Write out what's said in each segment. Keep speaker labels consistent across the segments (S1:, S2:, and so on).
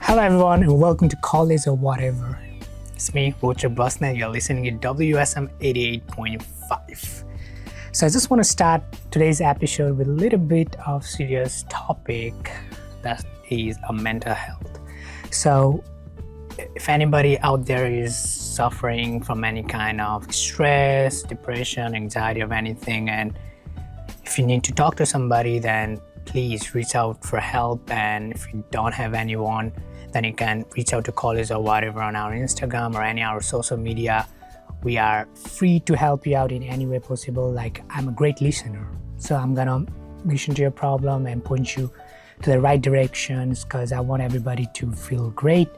S1: Hello everyone and welcome to College or Whatever. It's me, Rochak Basnet. You're listening to WSM 88.5. So I just want to start today's episode with a little bit of serious topic that is a mental health. So if anybody out there is suffering from any kind of stress, depression, anxiety of anything, and if you need to talk to somebody, then please reach out for help. And if you don't have anyone, then you can reach out to College or Whatever on our Instagram or any of our social media. We are free to help you out in any way possible. Like, I'm a great listener, so I'm gonna listen to your problem and point you to the right directions because I want everybody to feel great.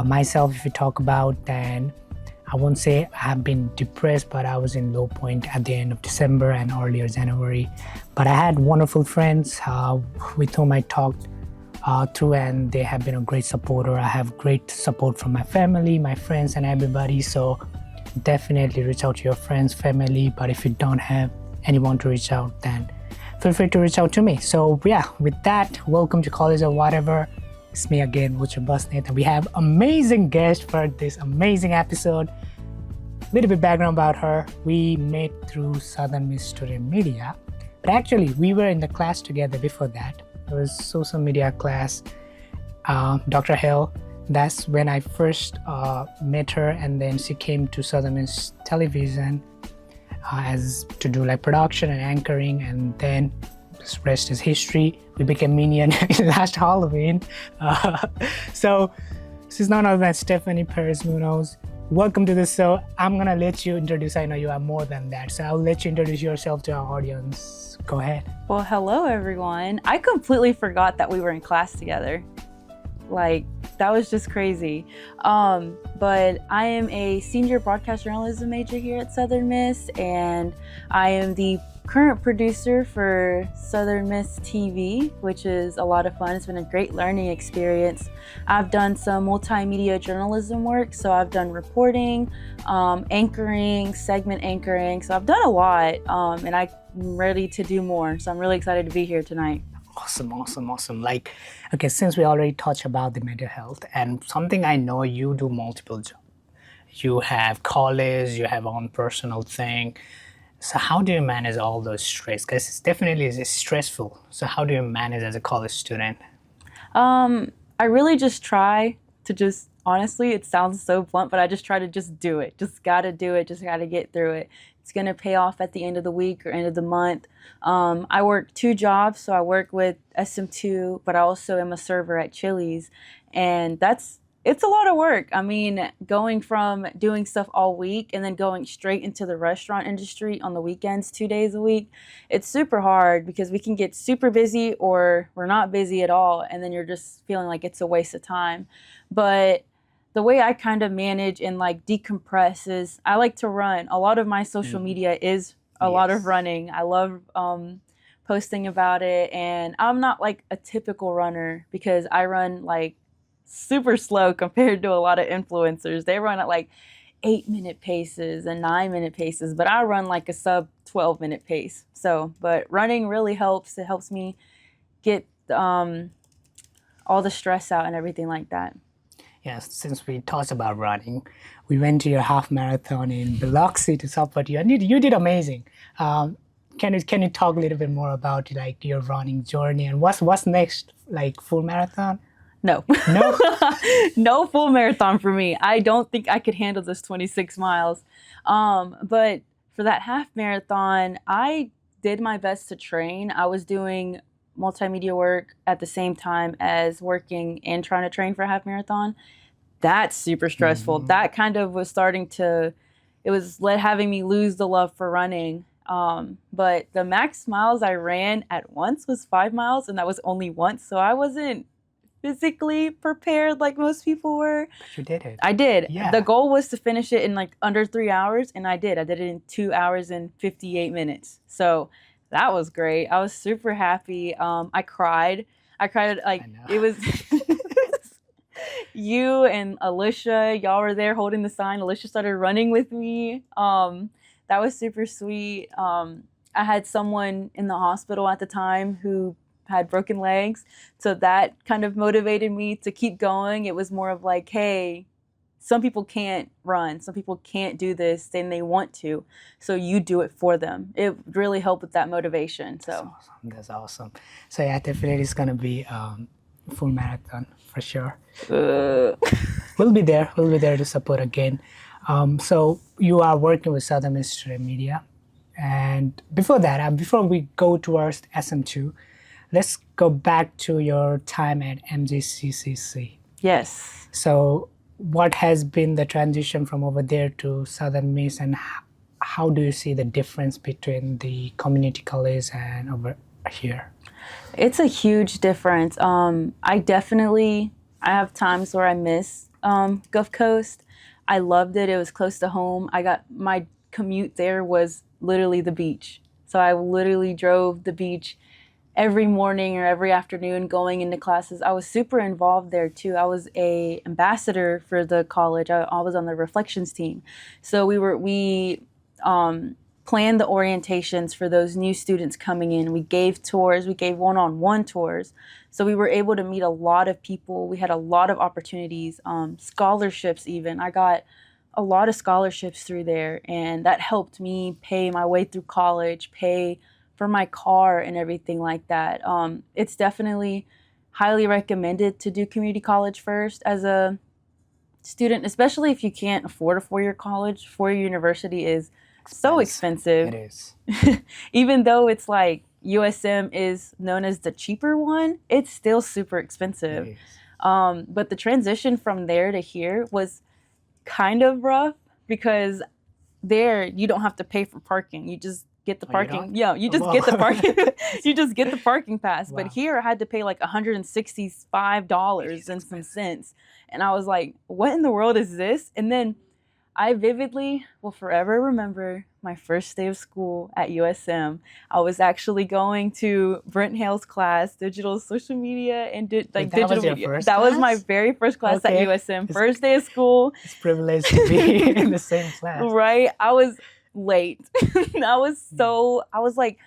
S1: Myself, if you talk about, then I won't say I've been depressed, but I was in low point at the end of December and earlier January. But I had wonderful friends with whom I talked through, and they have been a great supporter. I have great support from my family, my friends, and everybody. So definitely reach out to your friends, family. But if you don't have anyone to reach out, then feel free to reach out to me. So yeah, with that, welcome to College or Whatever. It's me again, Rochak Basnet, and we have amazing guest for this amazing episode. Little bit background about her. We met through Southern Miss Student Media, but actually we were in the class together before that. It was social media class. Dr. Hill, that's when I first met her, and then she came to Southern Miss Television as to do like production and anchoring, and then the rest is history. We became minion last Halloween. So this is none other than Stephani Perez-Munoz. Welcome to the show. I'm gonna let you introduce. I know you are more than that, so I'll let you introduce yourself to our audience. Go ahead.
S2: Well, hello everyone. I completely forgot that we were in class together. Like, that was just crazy. But I am a senior broadcast journalism major here at Southern Miss, and I am the current producer for Southern Miss TV, which is a lot of fun. It's been a great learning experience. I've done some multimedia journalism work, so I've done reporting, anchoring, segment anchoring, so I've done a lot, and I'm ready to do more, so I'm really excited to be here tonight.
S1: Awesome. Like, okay, since we already touched about the mental health, and something I know you do multiple jobs. You have college, you have own personal thing. So how do you manage all those stress? Because it's definitely stressful. So how do you manage as a college student?
S2: I really just try to honestly, it sounds so blunt, but I just try to just do it. Just gotta do it, just gotta get through it. It's gonna pay off at the end of the week or end of the month. I work 2 jobs, so I work with SM2, but I also am a server at Chili's, and it's a lot of work. I mean, going from doing stuff all week and then going straight into the restaurant industry on the weekends 2 days a week, it's super hard because we can get super busy or we're not busy at all, and then you're just feeling like it's a waste of time. But the way I kind of manage and like decompress is I like to run. A lot of my social media is a lot of running. I love posting about it, and I'm not like a typical runner because I run like super slow compared to a lot of influencers. They run at like 8-minute paces and 9-minute paces, but I run like a sub 12-minute pace. So, but running really helps. It helps me get all the stress out and everything like that.
S1: Yes, since we talked about running, we went to your half marathon in Biloxi to support you, and you did amazing. Can you talk a little bit more about like your running journey and what's next, like full marathon?
S2: No. No full marathon for me. I don't think I could handle this 26 miles. But for that half marathon, I did my best to train. I was doing multimedia work at the same time as working and trying to train for a half marathon. That's super stressful. Mm-hmm. That kind of was having me lose the love for running. But the max miles I ran at once was 5 miles, and that was only once. So I wasn't physically prepared like most people were.
S1: But you did it.
S2: I did.
S1: Yeah.
S2: The goal was to finish it in like under 3 hours, and I did. I did it in 2 hours and 58 minutes. So that was great. I was super happy. I cried like it was you and Alicia. Y'all were there holding the sign. Alicia started running with me. That was super sweet. I had someone in the hospital at the time who had broken legs. So that kind of motivated me to keep going. It was more of like, hey, some people can't run, some people can't do this, then they want to. So you do it for them. It really helped with that motivation. So
S1: That's awesome. That's awesome. So yeah, definitely it's gonna be full marathon for sure. We'll be there. We'll be there to support again. So you are working with Southern Miss Student Media, and before that, before we go towards SM2, let's go back to your time at MGCCC.
S2: yes.
S1: So what has been the transition from over there to Southern Miss, and how do you see the difference between the community college and over here?
S2: It's a huge difference. I have times where I miss Gulf Coast. I loved it. It was close to home. My commute there was literally the beach. So I literally drove the beach every morning or every afternoon going into classes. I was super involved there too. I was a ambassador for the college. I was on the reflections team. So we planned the orientations for those new students coming in. We gave tours, we gave one-on-one tours. So we were able to meet a lot of people. We had a lot of opportunities, scholarships even. I got a lot of scholarships through there, and that helped me pay my way through college, pay for my car and everything like that. It's definitely highly recommended to do community college first as a student, especially if you can't afford a four-year college. Four-year university is so expensive.
S1: It is.
S2: Even though it's like USM is known as the cheaper one, it's still super expensive.
S1: It is.
S2: But the transition from there to here was kind of rough because there you don't have to pay for parking. You just get the parking. Yeah, you just get the parking. You just get the parking pass.
S1: Wow.
S2: But here I had to pay like $165 and some cents. And I was like, what in the world is this? And then I vividly will forever remember my first day of school at USM. I was actually going to Brent Hale's class, digital social media and digital
S1: was your
S2: media.
S1: first
S2: That was
S1: class?
S2: my very first class
S1: Okay.
S2: at USM. First day of school.
S1: It's privileged to be in the same class.
S2: Right. I was late. I was like,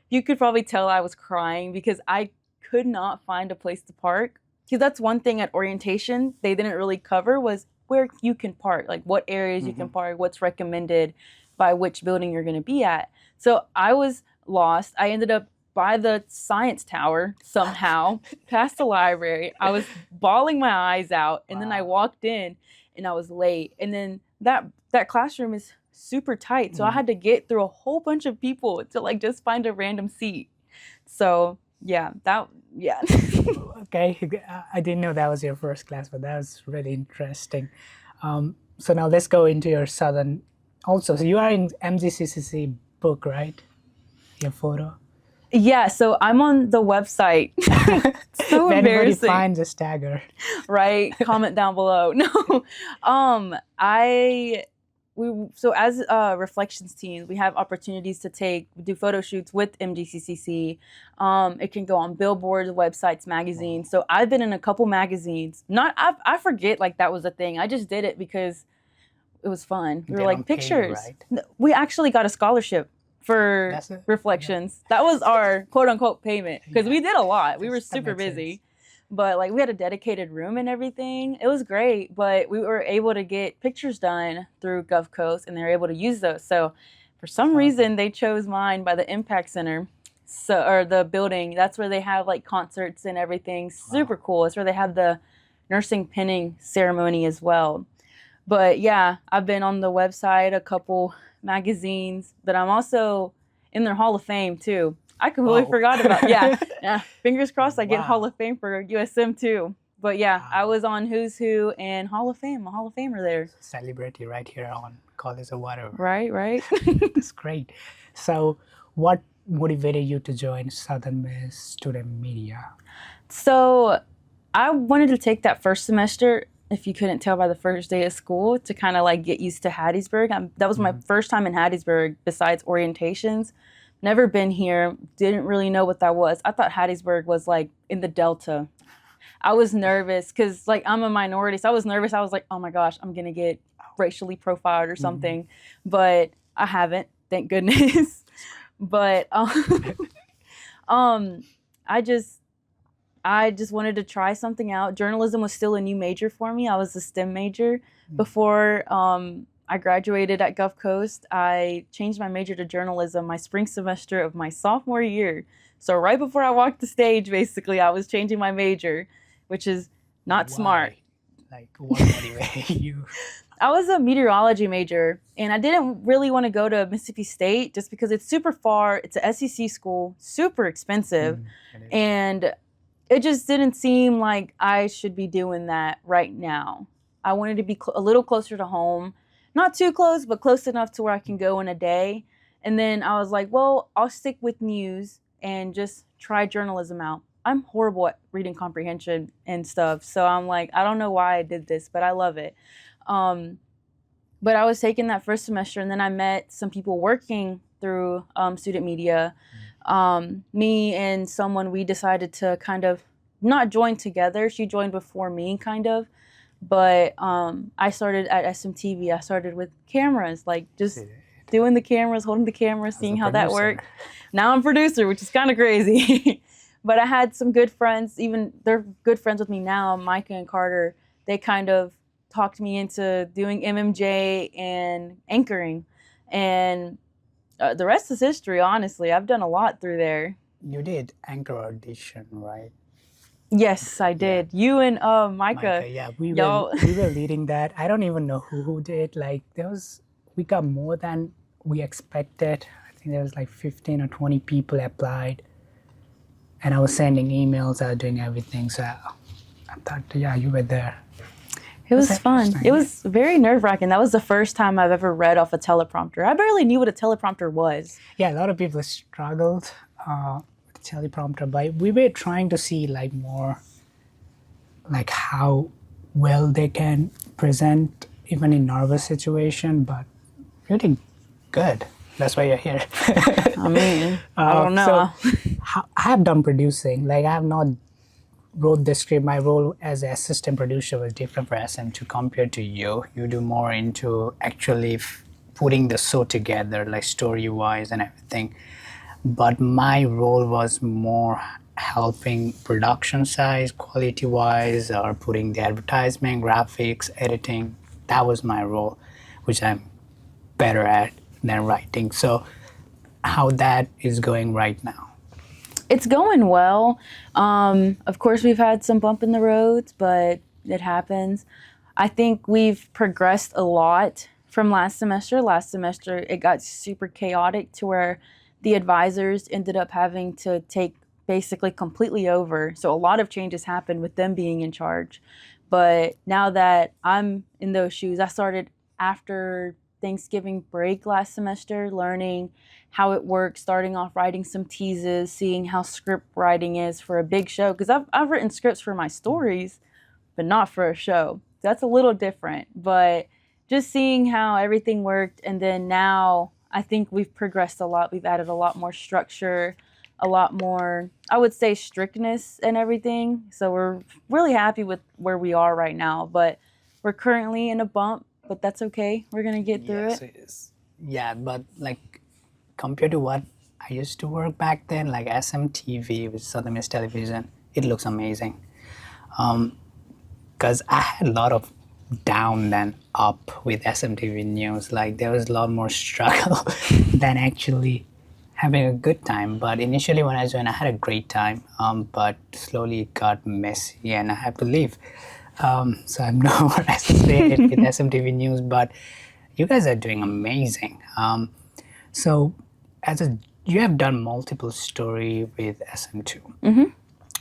S2: you could probably tell I was crying because I could not find a place to park. Because that's one thing at orientation they didn't really cover was where you can park, like what areas you can park, what's recommended by which building you're going to be at. So I was lost. I ended up by the science tower somehow, past the library. I was bawling my eyes out, and then I walked in, and I was late. And then that classroom is super tight, so I had to get through a whole bunch of people to like just find a random seat. So yeah.
S1: Okay, I didn't know that was your first class, but that was really interesting. So now let's go into your Southern also. So you are in MGCCC book, right? Your photo.
S2: Yeah, so I'm on the website. So
S1: if anybody
S2: embarrassing.
S1: finds a stagger.
S2: Right? Comment down below. No. So as reflections teams, we have opportunities to do photo shoots with MGCCC. It can go on billboards, websites, magazines. So I've been in a couple magazines. I forget like that was a thing. I just did it because it was fun. We were like pictures.
S1: Right?
S2: We actually got a scholarship for reflections. Yeah. That was our quote unquote payment because we did a lot. We were super busy. Sense. But like we had a dedicated room and everything. It was great, but we were able to get pictures done through Gulf Coast and they were able to use those. So for some reason they chose mine by the Impact Center. Or the building. That's where they have like concerts and everything. Super cool. It's where they have the nursing pinning ceremony as well. But yeah, I've been on the website, a couple magazines, but I'm also in their Hall of Fame too. I completely forgot about yeah. Fingers crossed I get Hall of Fame for USM too. But yeah, I was on Who's Who and Hall of Fame, a Hall of Famer there.
S1: Celebrity right here on College of Whatever.
S2: Right.
S1: That's great. So what motivated you to join Southern Miss Student Media?
S2: So I wanted to take that first semester, if you couldn't tell by the first day of school, to kind of like get used to Hattiesburg. That was my first time in Hattiesburg besides orientations. Never been here, didn't really know what that was. I thought Hattiesburg was like in the Delta. I was nervous because like I'm a minority, so I was nervous. I was like, oh my gosh, I'm gonna get racially profiled or something. But I haven't, thank goodness. But I I just wanted to try something out. Journalism was still a new major for me. I was a STEM major before I graduated at Gulf Coast. I changed my major to journalism my spring semester of my sophomore year. So right before I walked the stage, basically, I was changing my major, which is not smart.
S1: Like, what motivated you?
S2: I was a meteorology major, and I didn't really want to go to Mississippi State just because it's super far. It's a SEC school, super expensive, and it just didn't seem like I should be doing that right now. I wanted to be a little closer to home, not too close, but close enough to where I can go in a day. And then I was like, well, I'll stick with news and just try journalism out. I'm horrible at reading comprehension and stuff, so I'm like, I don't know why I did this, but I love it. But I was taking that first semester, and then I met some people working through student media. Me and someone, we decided to kind of not join together. She joined before me, kind of. But I started at SMTV. I started with cameras, like just doing the cameras, holding the camera, seeing how that worked. Now I'm producer, which is kind of crazy. But I had some good friends, even they're good friends with me now, Micah and Carter. They kind of talked me into doing MMJ and anchoring. And the rest is history, honestly. I've done a lot through there.
S1: You did anchor audition, right?
S2: Yes, I did. Yeah. You and Micah.
S1: Yeah, we were leading that. I don't even know who did. Like, we got more than we expected. I think there was like 15 or 20 people applied. And I was sending emails, I was doing everything. So I thought, yeah, you were there.
S2: It was fun. It was very nerve-wracking. That was the first time I've ever read off a teleprompter. I barely knew what a teleprompter was.
S1: Yeah, a lot of people struggled with teleprompter, but we were trying to see like more like how well they can present even in nervous situation, but you're doing good. That's why you're here.
S2: I mean, I don't know.
S1: So, I have done producing. Like, I have not wrote the script. My role as an assistant producer was different for SM2 compared to you. You do more into actually putting the show together, like story-wise and everything. But my role was more helping production size, quality-wise, or putting the advertisement, graphics, editing. That was my role, which I'm better at than writing. So how that is going right now?
S2: It's going well. Of course, we've had some bump in the roads, but it happens. I think we've progressed a lot from last semester. Last semester, it got super chaotic to where the advisors ended up having to take basically completely over. So a lot of changes happened with them being in charge. But now that I'm in those shoes, I started after Thanksgiving break last semester, learning how it works, starting off writing some teases, seeing how script writing is for a big show. Because I've written scripts for my stories, but not for a show. That's a little different. But just seeing how everything worked, and then now I think we've progressed a lot. We've added a lot more structure, a lot more, I would say, strictness and everything. So we're really happy with where we are right now. But we're currently in a bump, but that's okay. We're going to get through it.
S1: It is. Yeah, but like compared to what I used to work back then, like SMTV, which is Southern Miss Television, it looks amazing. Because I had a lot of down than up with SMTV News. Like there was a lot more struggle than actually having a good time. But initially when I joined, I had a great time, but slowly it got messy and I had to leave. So I'm no more associated with SMTV News, but you guys are doing amazing. So you have done multiple story with SM2.
S2: Mm-hmm.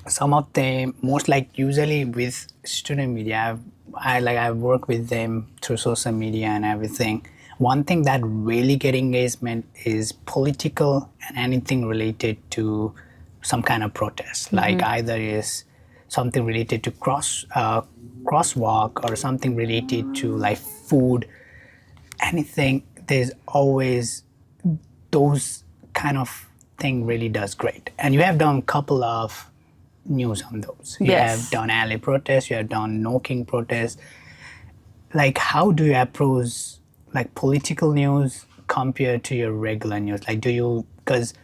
S1: Some of them, most like usually with student media, I work with them through social media and everything. One thing that really get engagement is political and anything related to some kind of protest. Mm-hmm. Like either is something related to crosswalk or something related to like food, anything. There's always those kind of thing really does great. And you have done a couple of news on those. You have done LA protests, you have done No King protests. Like how do you approach like political news compared to your regular news? Like do you, because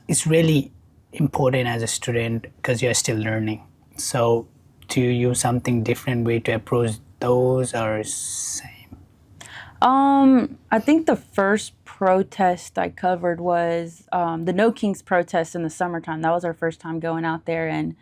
S1: it's really important as a student because you're still learning. So do you use something different way to approach those or same?
S2: I think the first protest I covered was the No Kings protest in the summertime. That was our first time going out there and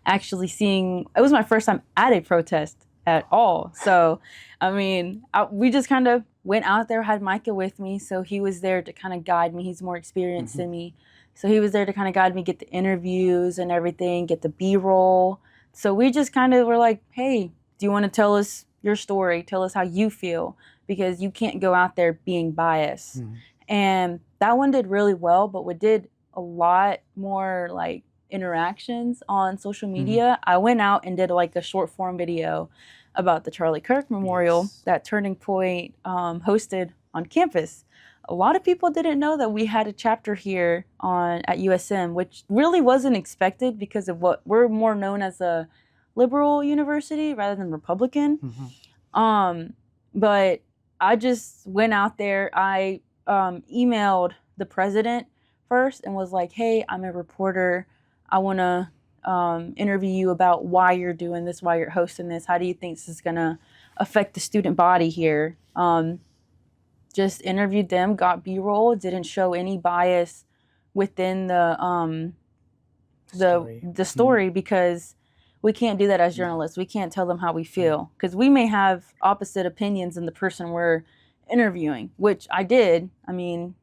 S2: actually seeing. It was my first time at a protest at all. So, I mean, we just kind of went out there. Had Micah with me, so he was there to kind of guide me. He's more experienced than me, so he was there to kind of guide me, get the interviews and everything, get the B-roll. So we just kind of were like, hey, do you want to tell us your story? Tell us how you feel, because you can't go out there being biased. And that one did really well, but we did a lot more like interactions on social media. I went out and did like a short form video about the Charlie Kirk Memorial that Turning Point hosted on campus. A lot of people didn't know that we had a chapter here at USM, which really wasn't expected because of what we're more known as a liberal university rather than Republican. But I just went out there. I emailed the president first and was like, hey, I'm a reporter. I want to interview you about why you're doing this, why you're hosting this. How do you think this is going to affect the student body here? Just interviewed them, got B-roll, didn't show any bias within the story because we can't do that as journalists. We can't tell them how we feel because we may have opposite opinions than the person we're interviewing, which I did. I mean,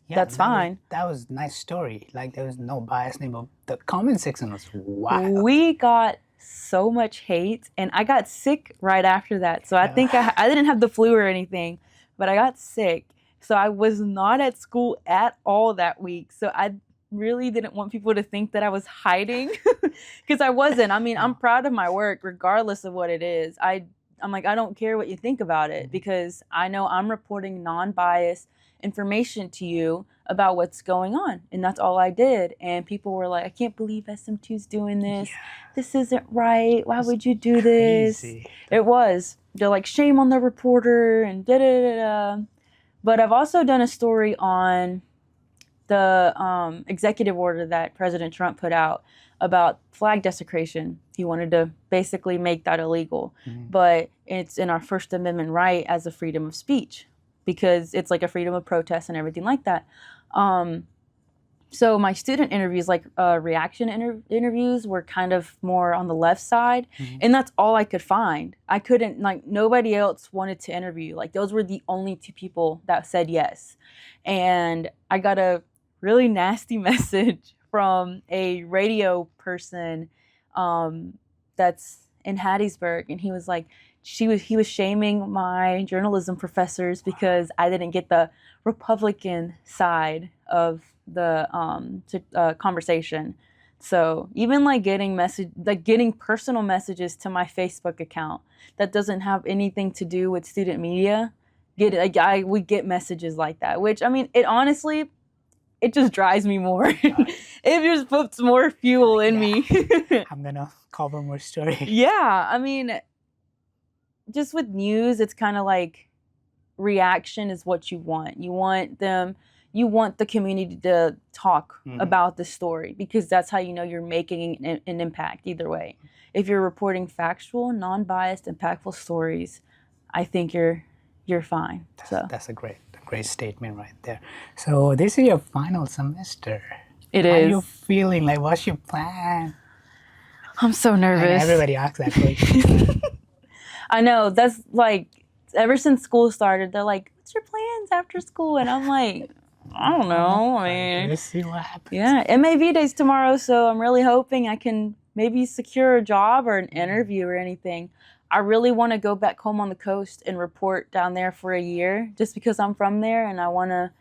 S2: that's fine.
S1: That was a nice story. Like there was no bias, but the comment section was wild.
S2: We got so much hate, and I got sick right after that. So I think I didn't have the flu or anything, but I got sick. So I was not at school at all that week. So I really didn't want people to think that I was hiding because I wasn't. I mean, I'm proud of my work regardless of what it is. I'm like, I don't care what you think about it because I know I'm reporting non-biased information to you about what's going on. And that's all I did. And people were like, I can't believe SM2's doing this. Yeah. This isn't right. Why would you do this?
S1: Crazy.
S2: It was. They're like, shame on the reporter and da-da-da-da. But I've also done a story on the executive order that President Trump put out about flag desecration. He wanted to basically make that illegal. But it's in our First Amendment right as a freedom of speech because it's like a freedom of protest and everything like that. So my student interviews, like reaction interviews, were kind of more on the left side. And that's all I could find. I couldn't, like, nobody else wanted to interview. Like, those were the only two people that said yes. And I got a really nasty message from a radio person that's in Hattiesburg. And he was like, he was shaming my journalism professors because I didn't get the Republican side of the conversation. So even like getting personal messages to my Facebook account that doesn't have anything to do with student media, we get messages like that, which, I mean, it honestly, it just drives me more. It just puts more fuel in me.
S1: I'm gonna cover more story.
S2: Yeah, I mean, just with news, it's kind of like reaction is what you want. You want the community to talk about the story because that's how you know you're making an impact either way. If you're reporting factual, non-biased, impactful stories, I think you're fine.
S1: That's a great statement right there. So this is your final semester.
S2: It
S1: is. How are you
S2: is.
S1: feeling? Like, what's your plan?
S2: I'm so nervous.
S1: Everybody asks that question.
S2: I know. That's like, ever since school started, they're like, what's your plans after school? And I'm like, I don't know. I mean,
S1: let's see what happens.
S2: Yeah, MAV day's tomorrow, so I'm really hoping I can maybe secure a job or an interview or anything. I really want to go back home on the coast and report down there for a year just because I'm from there and I want to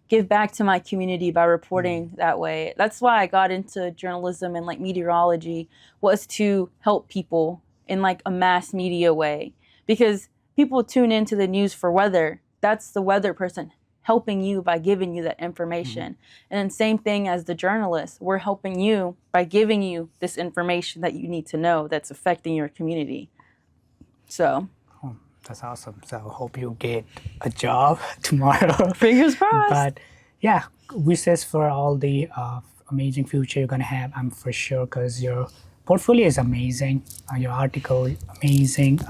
S2: give back to my community by reporting that way. That's why I got into journalism and like meteorology, was to help people in like a mass media way, because people tune into the news for weather. That's the weather person helping you by giving you that information. And then same thing as the journalist, we're helping you by giving you this information that you need to know that's affecting your community. So
S1: that's awesome. So I hope you get a job tomorrow.
S2: Fingers crossed.
S1: But yeah, wishes for all the amazing future you're gonna have. I'm for sure because your portfolio is amazing. Your article amazing.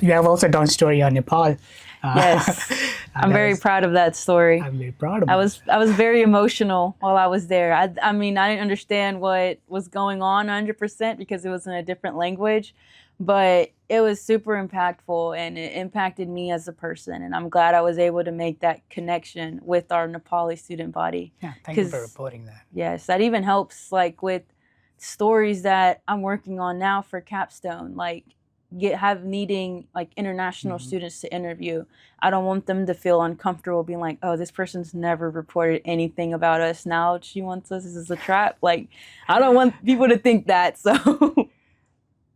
S1: You have also done story on Nepal.
S2: Yes. I'm very proud of that story.
S1: I'm very proud of it.
S2: I was very emotional while I was there. I mean, I didn't understand what was going on 100% because it was in a different language, but it was super impactful and it impacted me as a person. And I'm glad I was able to make that connection with our Nepali student body.
S1: Yeah, thank you for reporting that.
S2: Yes, that even helps like with stories that I'm working on now for Capstone, like needing like international students to interview. I don't want them to feel uncomfortable being like, oh, this person's never reported anything about us. Now she wants us. This is a trap. Like, I don't want people to think that. So,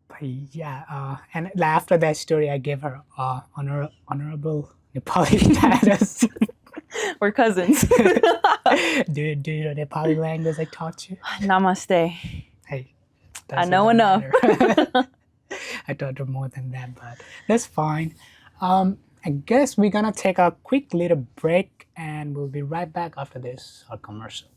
S1: but yeah, and after that story, I gave her honorable Nepali status.
S2: We're cousins.
S1: do you know Nepali language I taught you?
S2: Namaste.
S1: Hey,
S2: I know enough.
S1: I taught her more than that, but that's fine. I guess we're gonna take a quick little break and we'll be right back after this our commercial.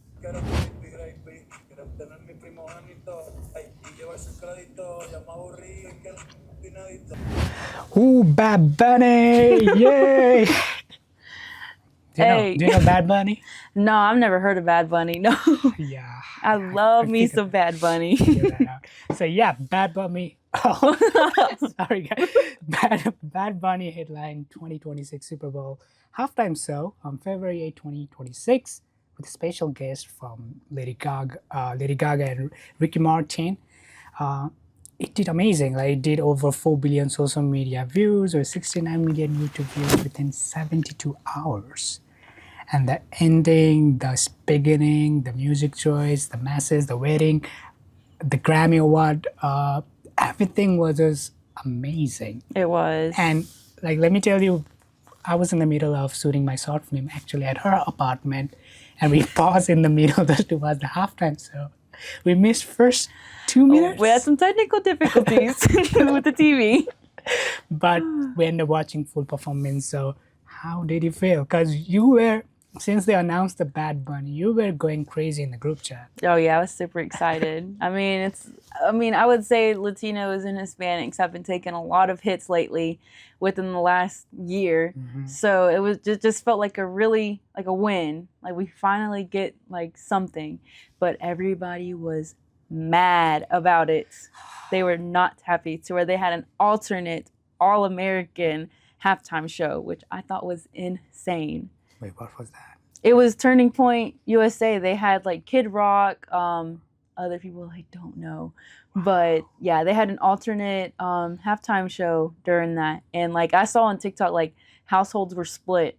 S1: Ooh, Bad Bunny! Yay! Do you know Bad Bunny?
S2: No, I've never heard of Bad Bunny. No.
S1: Yeah.
S2: I love me some Bad Bunny.
S1: So yeah, Bad Bunny. Oh, sorry guys. Bad Bunny headline 2026 Super Bowl halftime show on February 8, 2026 with a special guest from Lady Gaga and Ricky Martin. It did amazing. Like it did over 4 billion social media views or 69 million YouTube views within 72 hours. And the ending, the beginning, the music choice, the masses, the wedding, the Grammy Award, everything was just amazing.
S2: It was.
S1: And like, let me tell you, I was in the middle of shooting my short film actually at her apartment, and we paused in the middle just to watch the halftime show. We missed first 2 minutes.
S2: We had some technical difficulties with the TV.
S1: But we ended up watching full performance. So how did you feel? Because you were, since they announced the Bad Bunny, you were going crazy in the group chat.
S2: Oh yeah, I was super excited. I I would say Latinos and Hispanics have been taking a lot of hits lately within the last year. So it was just felt like a really like a win. Like we finally get like something. But everybody was mad about it. They were not happy to where they had an alternate all-American halftime show, which I thought was insane.
S1: Wait, what was that?
S2: It was Turning Point USA. They had like Kid Rock, other people I don't know. Wow. But yeah, they had an alternate halftime show during that. And like I saw on TikTok, like households were split.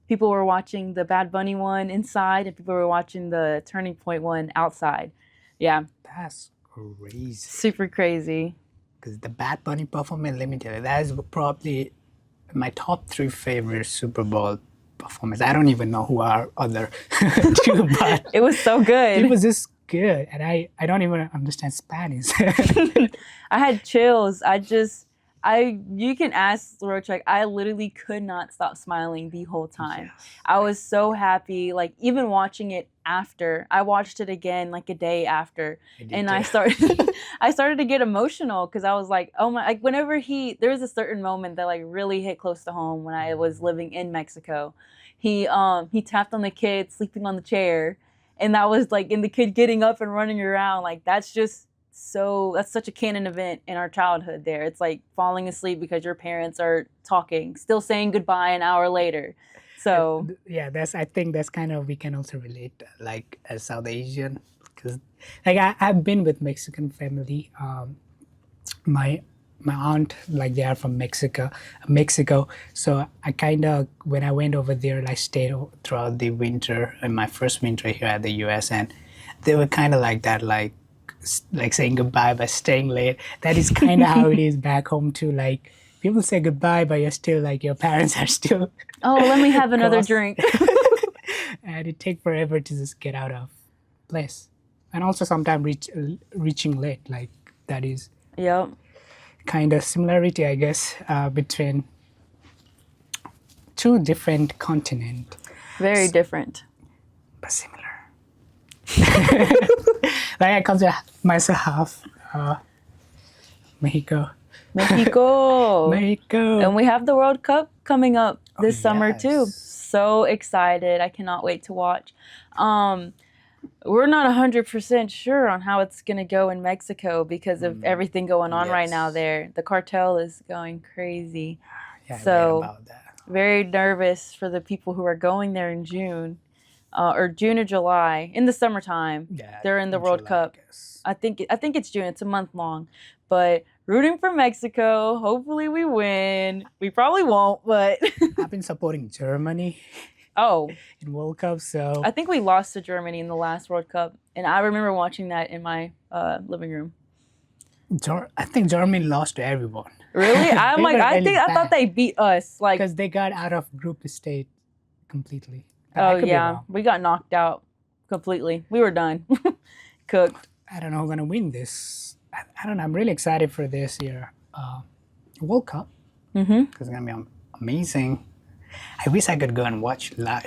S2: People were watching the Bad Bunny one inside and people were watching the Turning Point one outside. Yeah.
S1: That's crazy.
S2: Super crazy.
S1: Because the Bad Bunny performance, let me tell you, that is probably my top 3 favorite Super Bowl performance. I don't even know who are other two, but
S2: it was so good.
S1: It was just good, and I don't even understand Spanish.
S2: I had chills. You can ask Rochak. I literally could not stop smiling the whole time. Yes. I was so happy. Like even watching it after, I watched it again like a day after, and I started to get emotional because I was like, oh my! Like whenever there was a certain moment that like really hit close to home when I was living in Mexico. He tapped on the kid sleeping on the chair, and that was like, and the kid getting up and running around. Like that's such a canon event in our childhood there. It's like falling asleep because your parents are talking, still saying goodbye an hour later. So
S1: yeah, I think that's kind of, we can also relate like as South Asian, because like I've been with Mexican family. My aunt, like they are from Mexico. So I kind of, when I went over there, I stayed throughout the winter, in my first winter here at the US, and they were kind of like that, like saying goodbye by staying late. That is kind of how it is back home too. Like people say goodbye, but you're still like, your parents are still.
S2: Oh, let me have another drink.
S1: And it takes forever to just get out of place, and also sometimes reaching late. Like that is.
S2: Yep.
S1: Kind of similarity, I guess, between 2 different continents.
S2: Very different.
S1: But similar. Like I consider myself half Mexico.
S2: Mexico.
S1: Mexico.
S2: And we have the World Cup coming up this summer too.
S1: yes.
S2: So excited. I cannot wait to watch. We're not 100% sure on how it's going to go in Mexico because of everything going on right now there. The cartel is going crazy.
S1: Yeah, I read
S2: So
S1: about that.
S2: very nervous for the people who are going there in June or July in the summertime.
S1: Yeah,
S2: They're in the
S1: in
S2: World
S1: July,
S2: Cup.
S1: I guess.
S2: I think it's June. It's a month long, but rooting for Mexico. Hopefully we win. We probably won't, but
S1: I've been supporting Germany
S2: oh,
S1: in World Cup, so
S2: I think we lost to Germany in the last World Cup, and I remember watching that in my living room.
S1: I think Germany lost to everyone.
S2: Really? I'm
S1: They
S2: like,
S1: were
S2: I
S1: really
S2: thought
S1: bad.
S2: they beat us. Like,
S1: Because they got out of group state completely. But I
S2: oh
S1: could be
S2: yeah,
S1: wrong.
S2: we got knocked out completely. We were done, cooked.
S1: I don't know who's gonna win this. I don't know. I'm really excited for this year World Cup.
S2: Mm-hmm.
S1: Because it's gonna be amazing. I wish I could go and watch live.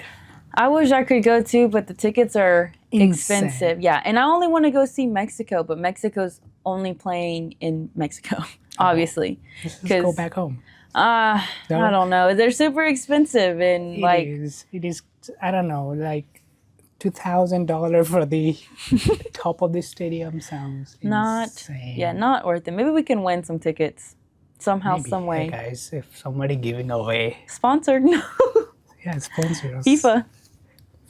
S2: I wish I could go too, but the tickets are
S1: Insane.
S2: expensive. Yeah, and I only want to go see Mexico, but Mexico's only playing in Mexico, obviously.
S1: Let's just go back home.
S2: I don't know. They're super expensive, and like
S1: It is. I don't know. Like $2,000 for the top of the stadium sounds
S2: not
S1: insane.
S2: yeah, not worth it. Maybe we can win some tickets somehow,
S1: Maybe.
S2: some way.
S1: Hey guys, if somebody giving away,
S2: Sponsored?
S1: yeah, sponsor us.
S2: FIFA.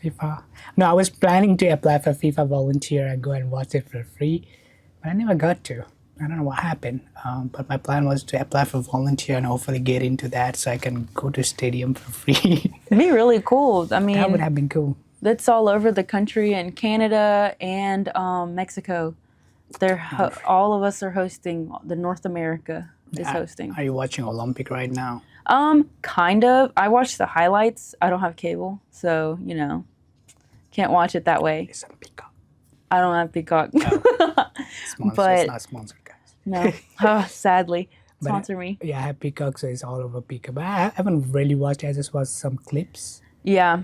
S1: FIFA. No, I was planning to apply for FIFA volunteer and go and watch it for free, but I never got to. I don't know what happened. But my plan was to apply for volunteer and hopefully get into that so I can go to stadium for free.
S2: It'd be really cool. I
S1: That would
S2: mean,
S1: have been cool.
S2: that's all over the country in Canada and Mexico. All of us are hosting. The North America is hosting.
S1: Are you watching Olympic right now?
S2: Kind of. I watch the highlights. I don't have cable, so can't watch it that way.
S1: It's on Peacock.
S2: I don't have Peacock.
S1: Sponsor. It's not sponsored, guys.
S2: No. Sadly. Sponsor me.
S1: Yeah, I have Peacock, so it's all over Peacock. But I haven't really watched it. I just watched some clips.
S2: Yeah.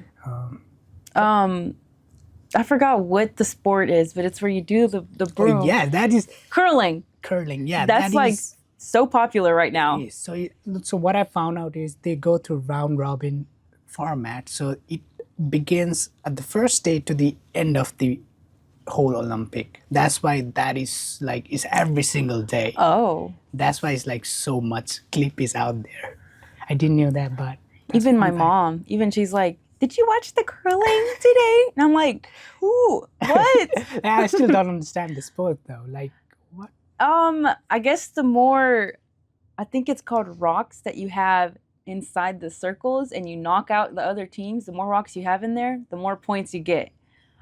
S2: I forgot what the sport is, but it's where you do the broom.
S1: Oh, yeah, that is
S2: Curling.
S1: curling. Yeah,
S2: That's
S1: that
S2: like
S1: is-
S2: so popular right now.
S1: Yes. So what I found out is they go through round robin format. So it begins at the first day to the end of the whole Olympic. That's why that is like it's every single day.
S2: Oh.
S1: That's why it's like so much clip is out there. I didn't know that, but that's
S2: Even
S1: a
S2: my
S1: fun fact.
S2: mom, she's like, "Did you watch the curling today?" And I'm like, "Ooh, what?"
S1: I still don't understand the sport though. Like what?
S2: I guess I think it's called rocks that you have inside the circles and you knock out the other teams. The more rocks you have in there, the more points you get.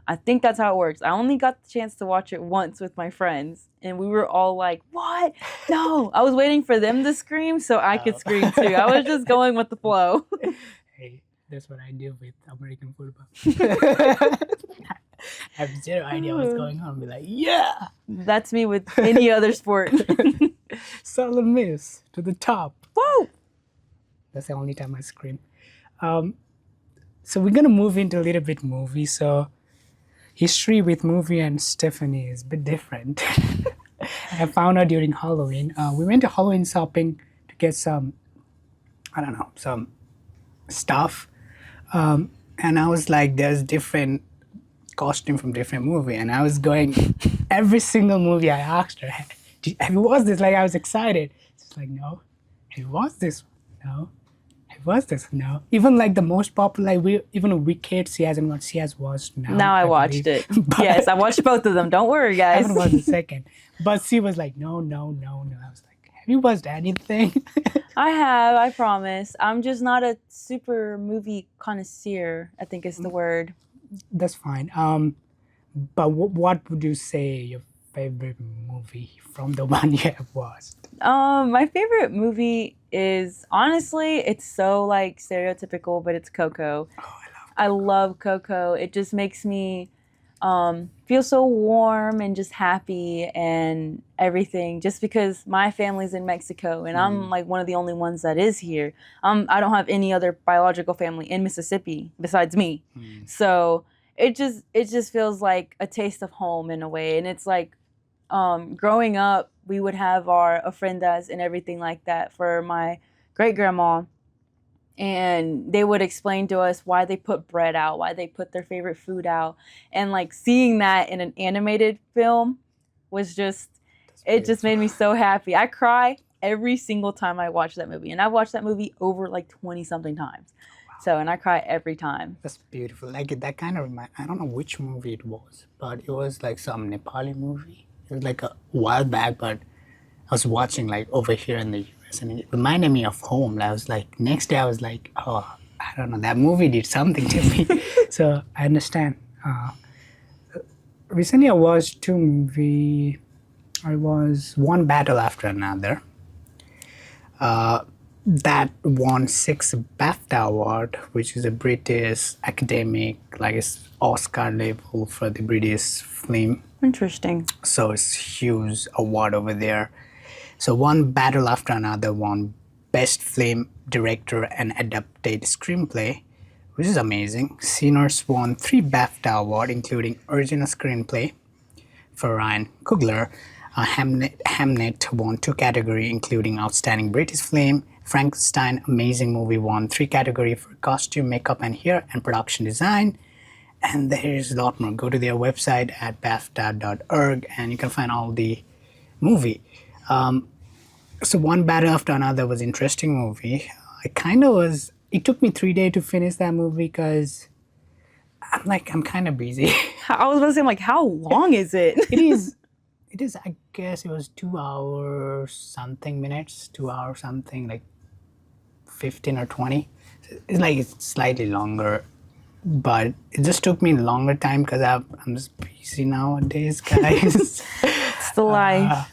S2: I think that's how it works. I only got the chance to watch it once with my friends, and we were all like, "What? No!" I was waiting for them to scream so I could scream too. I was just going with the flow.
S1: Hey, that's what I do with American football. I have zero idea what's going on. Be like, yeah,
S2: That's me with any other sport.
S1: solid miss to the top.
S2: Whoa!
S1: That's the only time I scream. So we're gonna move into a little bit movie. So history with movie and Stephanie is a bit different. I found out during Halloween. We went to Halloween shopping to get some, I don't know, some stuff. And I was like, there's different costume from different movie. And I was going, every single movie I asked her, have you watched this? Like, I was excited. She's like, no. Have you watched this? No. Have you watched this? No. Even like the most popular, like even Wicked, she has watched now.
S2: Now I watched
S1: believe.
S2: it.
S1: But
S2: Yes, I watched both of them. Don't worry,
S1: I
S2: guys.
S1: haven't watched the second. But she was like, no. I was like, have you watched anything?
S2: I have, I promise. I'm just not a super movie connoisseur, I think is the word.
S1: That's fine. But what would you say your favorite movie from the one you have watched?
S2: My favorite movie is, honestly, it's so like stereotypical, but it's Coco.
S1: Oh,
S2: I love Coco. It just makes me feel so warm and just happy and everything, just because my family's in Mexico and I'm like one of the only ones that is here. I don't have any other biological family in Mississippi besides me. So it just feels like a taste of home in a way. And it's like growing up, we would have our ofrendas and everything like that for my great grandma, and they would explain to us why they put bread out, why they put their favorite food out, and like seeing that in an animated film was just it just made me so happy. I cry every single time I watch that movie, and I've watched that movie over like 20 something times. So, and I cry every time.
S1: That's beautiful. Like that kind of remind. I don't know which movie it was, but it was like some Nepali movie. It was like a while back, but I was watching like over here in the US, and it reminded me of home. I was like, next day I was like, oh, I don't know, that movie did something to me. So I understand. Recently I watched two movies. I was One Battle After Another. That won 6 BAFTA award, which is a British academic, like it's Oscar level for the British film.
S2: Interesting.
S1: So it's huge award over there. So One Battle After Another won Best Film Director and Adapted Screenplay, which is amazing. Sinners won 3 BAFTA award, including Original Screenplay for Ryan Coogler. Hamnet won 2 categories, including Outstanding British Film. Frankenstein, amazing movie, won 3 categories for costume, makeup, and hair, and production design. And there's a lot more. Go to their website at bafta.org, and you can find all the movie. So One Battle After Another was interesting movie. It took me 3 days to finish that movie because I'm kind of busy.
S2: I was about to say, I'm like, how long is it?
S1: It is, I guess it was 2 hours something minutes, 2 hours something, like 15 or 20. It's slightly longer, but it just took me longer time because I'm just busy nowadays, guys.
S2: It's the life.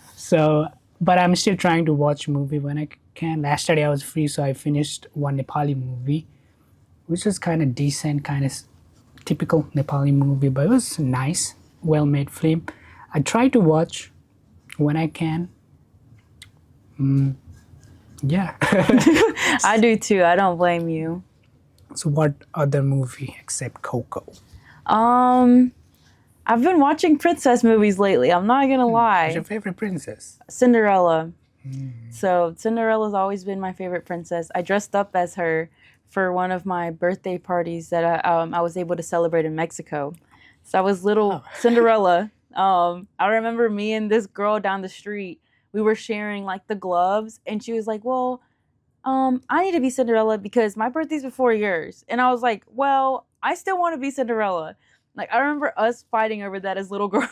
S1: But I'm still trying to watch movie when I can. Yesterday I was free, so I finished one Nepali movie, which was kind of decent, kind of typical Nepali movie, but it was nice, well-made film. I try to watch when I can. Yeah.
S2: I do too. I don't blame you.
S1: So what other movie except Coco?
S2: I've been watching princess movies lately. I'm not gonna lie.
S1: Who's your favorite princess?
S2: Cinderella. So Cinderella's always been my favorite princess. I dressed up as her for one of my birthday parties that I was able to celebrate in Mexico. So I was little Cinderella. I remember me and this girl down the street, we were sharing like the gloves, and she was like, well, I need to be Cinderella because my birthday's before yours. And I was like, well, I still want to be Cinderella. Like, I remember us fighting over that as little girls.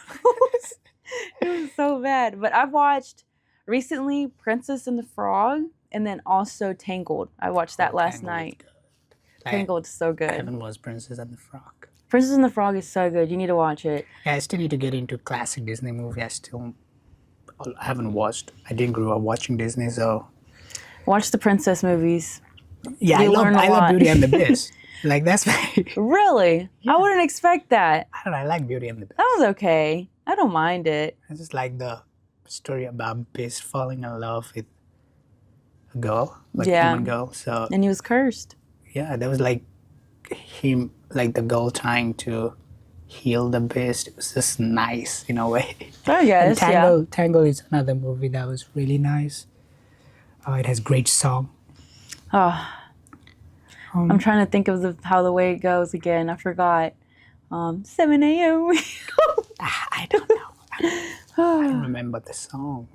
S2: It was so bad. But I've watched recently Princess and the Frog, and then also Tangled. I watched that last night. Tangled is so good.
S1: I haven't watched Princess and the Frog.
S2: Princess and the Frog is so good. You need to watch it.
S1: Yeah, I still need to get into classic Disney movie. I haven't watched. I didn't grow up watching Disney, so...
S2: Watch the princess movies.
S1: Yeah, I love Beauty and the Beast. Like, that's my...
S2: Really? Yeah. I wouldn't expect that.
S1: I don't know, I like Beauty and the Beast.
S2: That was okay. I don't mind it.
S1: I just like the story about Beast falling in love with a girl, like a human girl. So,
S2: and he was cursed.
S1: Yeah, that was like him, like the girl trying to heal the Beast. It was just nice in a way.
S2: I guess,
S1: Tangle is another movie that was really nice. It has great song.
S2: Oh, I'm trying to think of how the way it goes again. I forgot. 7 a.m.
S1: I don't know. I don't remember the song.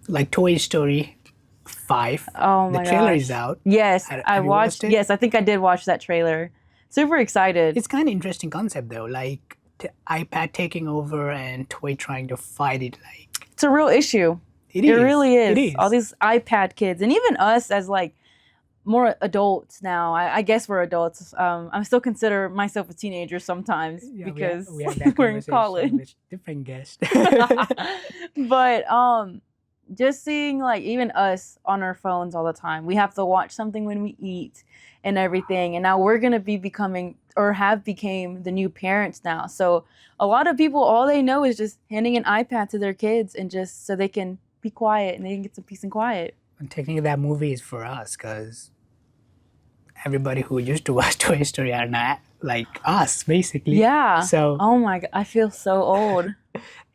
S1: Like Toy Story 5.
S2: Oh my
S1: gosh. The trailer
S2: gosh.
S1: is out.
S2: Yes, I watched it. Yes, I think I did watch that trailer. Super excited.
S1: It's kind of interesting concept though, like the iPad taking over and toy trying to fight it. Like,
S2: it's a real issue. It really is.
S1: It is.
S2: All these iPad kids, and even us as like more adults now. I guess we're adults. I still consider myself a teenager sometimes because we're in college.
S1: With different guests.
S2: But just seeing like even us on our phones all the time. We have to watch something when we eat and everything. And now we're gonna be becoming or have became the new parents now. So a lot of people, all they know is just handing an iPad to their kids and just so they can be quiet and they can get some peace and quiet.
S1: And technically that movie is for us because everybody who used to watch Toy Story are not like us, basically.
S2: Yeah.
S1: So
S2: Oh my God, I feel so old.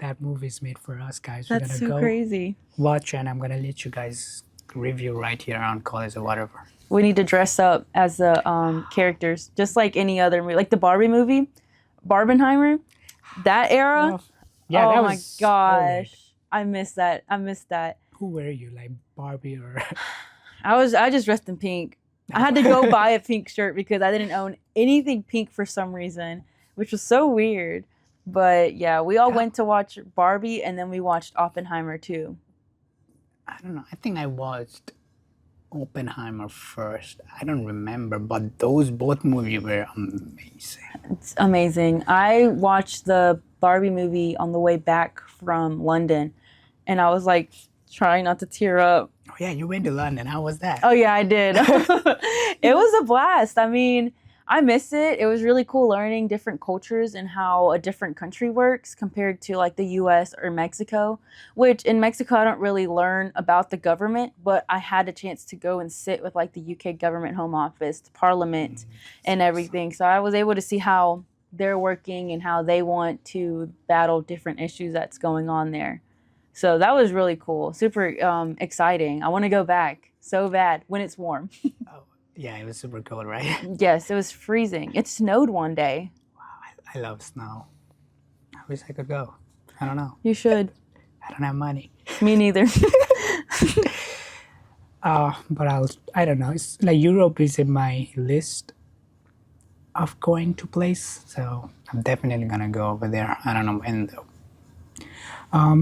S1: that movie is made for us, guys. We're
S2: That's
S1: gonna
S2: so
S1: go
S2: crazy.
S1: watch, and I'm gonna let you guys review right here on College or whatever.
S2: We need to dress up as the characters, just like any other movie, like the Barbie movie, Barbenheimer, that era.
S1: Oh, yeah,
S2: Oh
S1: that
S2: my
S1: was old.
S2: gosh, I miss that. I miss that.
S1: Who were you, like Barbie or?
S2: I just dressed in pink. I had to go buy a pink shirt because I didn't own anything pink for some reason, which was so weird. But yeah, we all went to watch Barbie and then we watched Oppenheimer too.
S1: I don't know. I think I watched Oppenheimer first. I don't remember, but those both movies were amazing.
S2: It's amazing. I watched the Barbie movie on the way back from London and I was like trying not to tear up.
S1: Oh yeah, you went to London. How was that?
S2: Oh yeah, I did. It was a blast. I mean, I miss it. It was really cool learning different cultures and how a different country works compared to like the US or Mexico, which in Mexico I don't really learn about the government, but I had a chance to go and sit with like the UK government home office, the parliament and everything. So I was able to see how they're working and how they want to battle different issues that's going on there. So that was really cool, super exciting. I want to go back so bad when it's warm.
S1: Oh, yeah, it was super cold, right?
S2: Yes, it was freezing. It snowed one day.
S1: I love snow. I wish I could go. I don't know.
S2: You should.
S1: I don't have money.
S2: Me neither.
S1: But I don't know. It's like Europe is in my list of going to place, so I'm definitely gonna go over there. I don't know when though.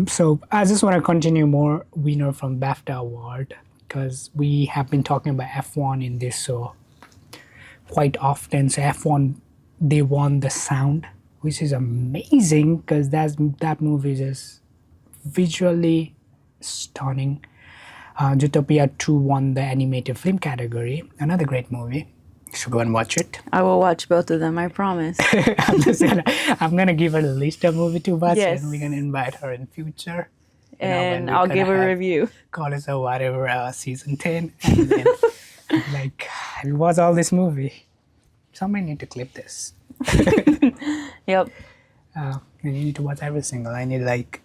S1: So I just want to continue more winner from BAFTA award because we have been talking about F1 in this so quite often. So F1 they won the sound, which is amazing because that movie is just visually stunning. Zootopia 2 won the animated film category. Another great movie. You should go and watch it.
S2: I will watch both of them, I promise.
S1: I'm gonna give her a list of movie to watch,
S2: Yes.
S1: and we're gonna invite her in future.
S2: And I'll give a review.
S1: College or whatever, season 10, and then like we watch all this movie. Somebody need to clip this.
S2: Yep.
S1: And you need to watch every single. I need like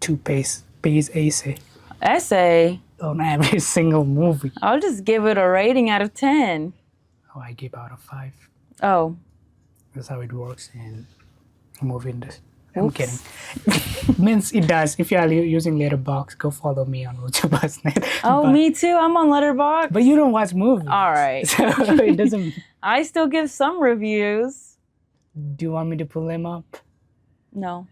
S1: 2 page essay
S2: Essay.
S1: on every single movie.
S2: I'll just give it a rating out of 10.
S1: Oh, I give out of 5.
S2: Oh.
S1: That's how it works in movie industry. I'm
S2: Oops.
S1: kidding. Means it does. If you are using Letterboxd, go follow me on Basnet.
S2: Oh, me too. I'm on Letterboxd.
S1: But you don't watch movies.
S2: All right.
S1: So it doesn't.
S2: I still give some reviews.
S1: Do you want me to pull them up?
S2: No.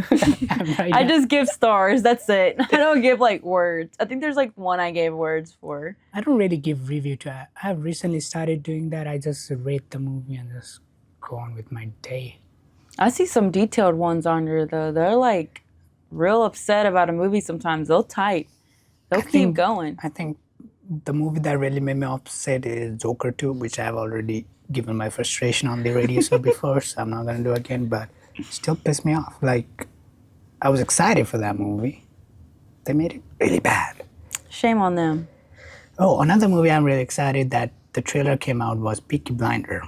S1: Right
S2: I
S1: now.
S2: just give stars. That's it. I don't give like words. I think there's like one I gave words for.
S1: I don't really give review to. I've recently started doing that. I just rate the movie and just go on with my day.
S2: I see some detailed ones on here though. They're like real upset about a movie sometimes. They'll type. They'll keep going.
S1: I think the movie that really made me upset is Joker 2, which I've already given my frustration on the radio show before, so I'm not gonna do again. But it still pissed me off. Like I was excited for that movie. They made it really bad.
S2: Shame on them.
S1: Oh, another movie I'm really excited that the trailer came out was Peaky Blinder.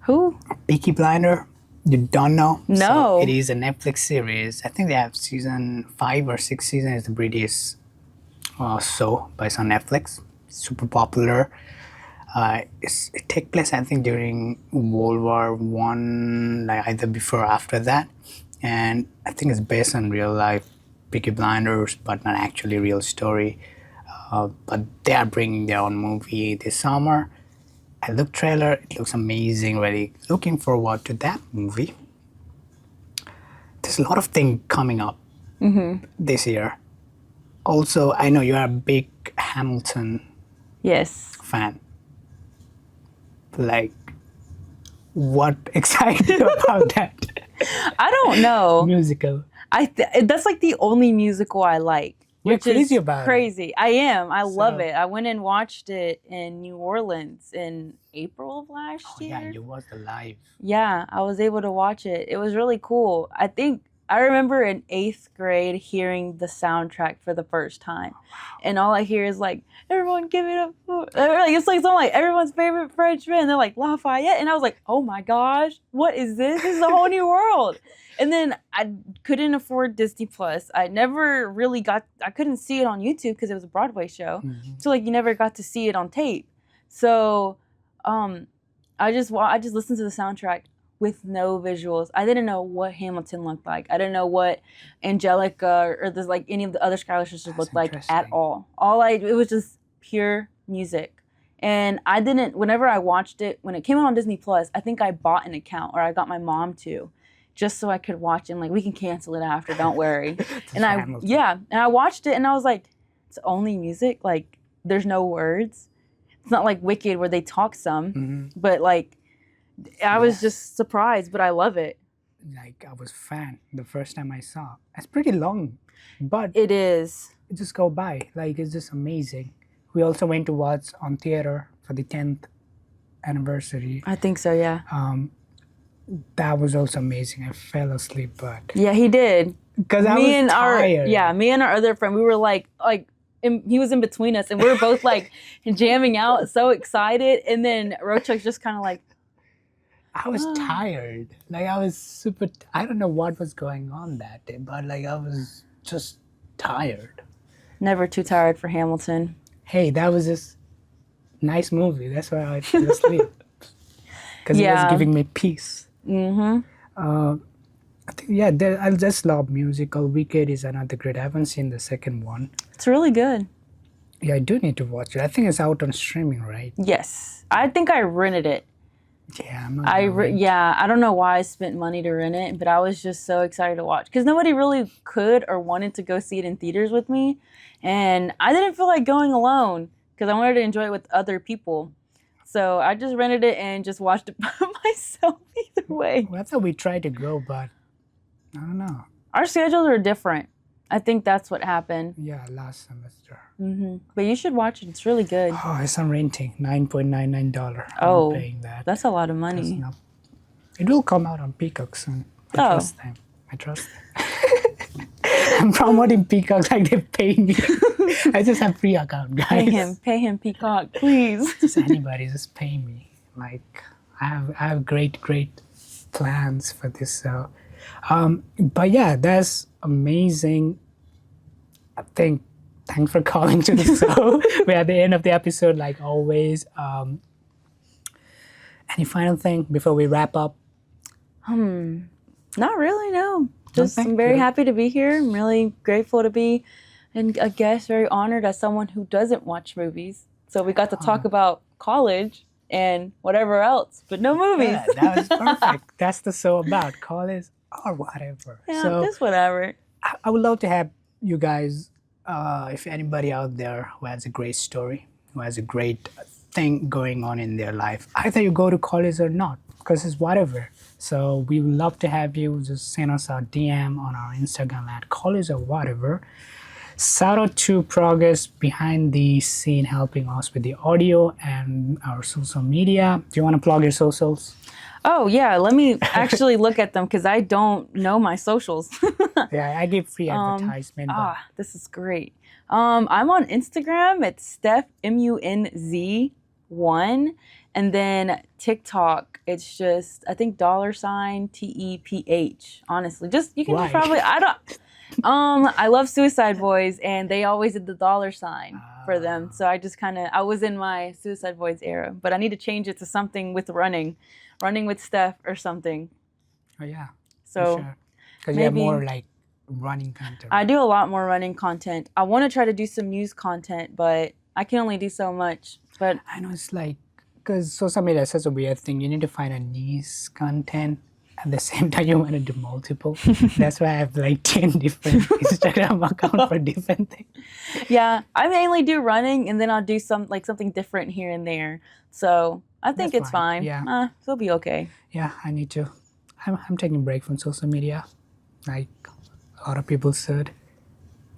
S2: Who?
S1: Peaky Blinder? You don't know?
S2: No.
S1: So it is a Netflix series. I think they have season 5 or 6 seasons. It's a British show based on Netflix. Super popular. It takes place, I think, during World War One, like either before or after that. And I think it's based on real life Peaky Blinders, but not actually real story. But they are bringing their own movie this summer. I look trailer, it looks amazing, really looking forward to that movie. There's a lot of things coming up this year. Also, I know you are a big Hamilton
S2: Yes.
S1: fan. Like, what excites you about that
S2: I don't know.
S1: musical?
S2: That's like the only musical I like.
S1: You're
S2: Which is
S1: crazy about it.
S2: crazy. I am. I love
S1: So-
S2: it. I went and watched it in New Orleans in April of last
S1: Oh
S2: year.
S1: yeah, you watched the live.
S2: Yeah, I was able to watch it. It was really cool. I think I remember in 8th grade hearing the soundtrack for the first time. And all I hear is like, everyone give it up. It's like something like everyone's favorite Frenchman. They're like, Lafayette. And I was like, oh my gosh, what is this? This is a whole new world. And then I couldn't afford Disney Plus. I never really I couldn't see it on YouTube because it was a Broadway show. Mm-hmm. So like you never got to see it on tape. So I just listened to the soundtrack with no visuals. I didn't know what Hamilton looked like. I didn't know what Angelica or there's like any of the other Skylar sisters looked like at all. It was just pure music. And whenever I watched it, when it came out on Disney Plus, I think I bought an account or I got my mom to, just so I could watch it. And like, we can cancel it after, don't worry. And I watched it and I was like, it's only music? Like, there's no words? It's not like Wicked where they talk some, but like, I was just surprised, but I love it.
S1: Like, I was a fan the first time I saw. It's pretty long, but
S2: it is.
S1: It just go by. Like, it's just amazing. We also went to watch on theater for the 10th anniversary.
S2: I think so, yeah.
S1: That was also amazing. I fell asleep, but
S2: yeah, he did.
S1: Because I was tired.
S2: Me and our other friend, we were like he was in between us, and we were both like jamming out, so excited. And then Rochak's just kind of like.
S1: I was tired. Like, I was I don't know what was going on that day, but like, I was just tired.
S2: Never too tired for Hamilton.
S1: Hey, that was just nice movie. That's why I fell asleep. Because it was giving me peace. Mm-hmm. I think, I just love musical. Wicked is another great. I haven't seen the second one.
S2: It's really good.
S1: Yeah, I do need to watch it. I think it's out on streaming, right?
S2: Yes. I think I rented it.
S1: Yeah,
S2: I don't know why I spent money to rent it, but I was just so excited to watch because nobody really could or wanted to go see it in theaters with me, and I didn't feel like going alone because I wanted to enjoy it with other people. So I just rented it and just watched it by myself either way.
S1: Well, I thought we tried to go, but I don't know.
S2: Our schedules are different. I think that's what happened.
S1: Yeah, last semester.
S2: Mm-hmm. But you should watch it. It's really good.
S1: Oh, it's on renting. $9.99.
S2: Oh,
S1: I'm paying that.
S2: That's a lot of money.
S1: It will come out on Peacock soon. I trust them. I'm promoting Peacock like they pay me. I just have free account, guys.
S2: Pay him Peacock, please.
S1: Just anybody, just pay me. Like, I have great plans for this. So, but yeah, that's amazing. I think. Thanks for calling to the show. We're at the end of the episode, like always. Any final thing before we wrap up?
S2: Not really, no. Just I'm very happy to be here. I'm really grateful to be, and I guess very honored as someone who doesn't watch movies. So we got to talk about college and whatever else, but no movies.
S1: Yeah, that was perfect. That's the show about college or whatever.
S2: Yeah, so, just whatever.
S1: I would love to have you guys, if anybody out there who has a great story, who has a great thing going on in their life, either you go to college or not, because it's whatever. So we would love to have you. Just send us a DM on our Instagram at college or whatever. Shout out to Progress behind the scene helping us with the audio and our social media. Do you want to plug your socials?
S2: Oh, yeah. Let me actually look at them because I don't know my socials.
S1: Yeah, I give free advertisement.
S2: This is great. I'm on Instagram. It's Steph, MUNZ1. And then TikTok, it's just, I think, $TEPH. Honestly, just, you can just probably, I love Suicide Boys, and they always did the $sign for them. So I just I was in my Suicide Boys era, but I need to change it to something with running with Steph or something.
S1: Oh yeah.
S2: So
S1: because you have more like running content.
S2: I do a lot more running content. I want to try to do some news content, but I can only do so much. But
S1: I know it's like, because social media is such a weird thing. You need to find a niche content. At the same time, you want to do multiple. That's why I have like 10 different Instagram accounts for different things.
S2: Yeah, I mainly do running, and then I'll do something different here and there. So I think it's fine. Yeah, it'll be okay.
S1: Yeah, I need to. I'm taking a break from social media, like a lot of people should.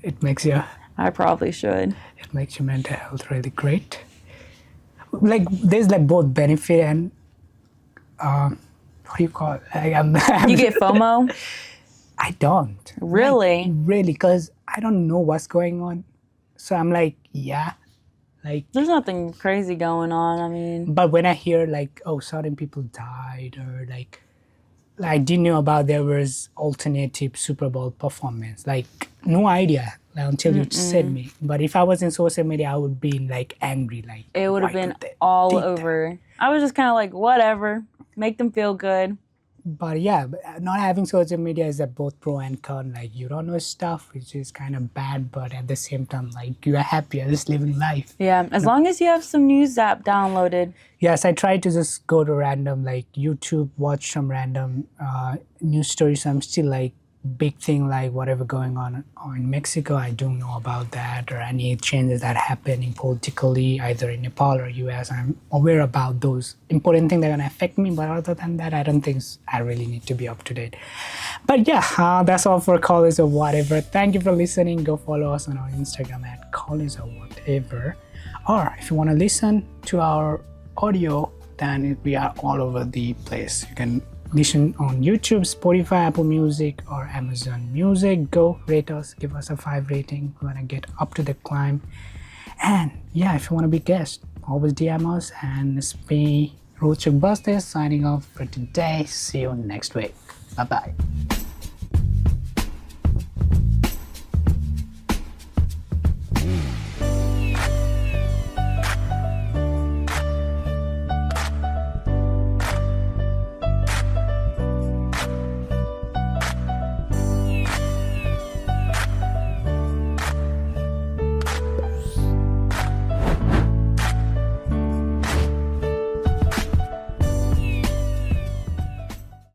S1: It makes you.
S2: I probably should.
S1: It makes your mental health really great. Like there's like both benefit and what do you call it?
S2: You get FOMO?
S1: I don't.
S2: Really?
S1: Like, really, because I don't know what's going on. So I'm like, yeah. Like,
S2: There's nothing crazy going on. I mean,
S1: but when I hear like, oh, certain people died, or like I didn't know about there was alternative Super Bowl performance. Like, no idea until you said me. But if I was in social media, I would be like angry. Like,
S2: it would have
S1: why
S2: been
S1: could they
S2: all
S1: did that?
S2: over. I was just kind of like, whatever, make them feel good.
S1: But yeah, not having social media is a both pro and con. Like, you don't know stuff, which is kind of bad, but at the same time, like, you are happy, you're just living life.
S2: Yeah, as long as you have some news app downloaded.
S1: Yes, I try to just go to random, like, YouTube, watch some random news stories. I'm still like, big thing like whatever going on in Mexico, I don't know about that, or any changes that happening politically either in Nepal or US. I'm aware about those important things that are gonna affect me, but other than that, I don't think I really need to be up to date. But yeah, that's all for College or Whatever. Thank you for listening. Go follow us on our Instagram at College or Whatever, or if you want to listen to our audio, then we are all over the place. You can listen on YouTube, Spotify, Apple Music, or Amazon Music. Go rate us, give us a 5 rating. We want to get up to the climb. And yeah, if you want to be a guest, always DM us. And it's me, Rochak signing off for today. See you next week. Bye bye.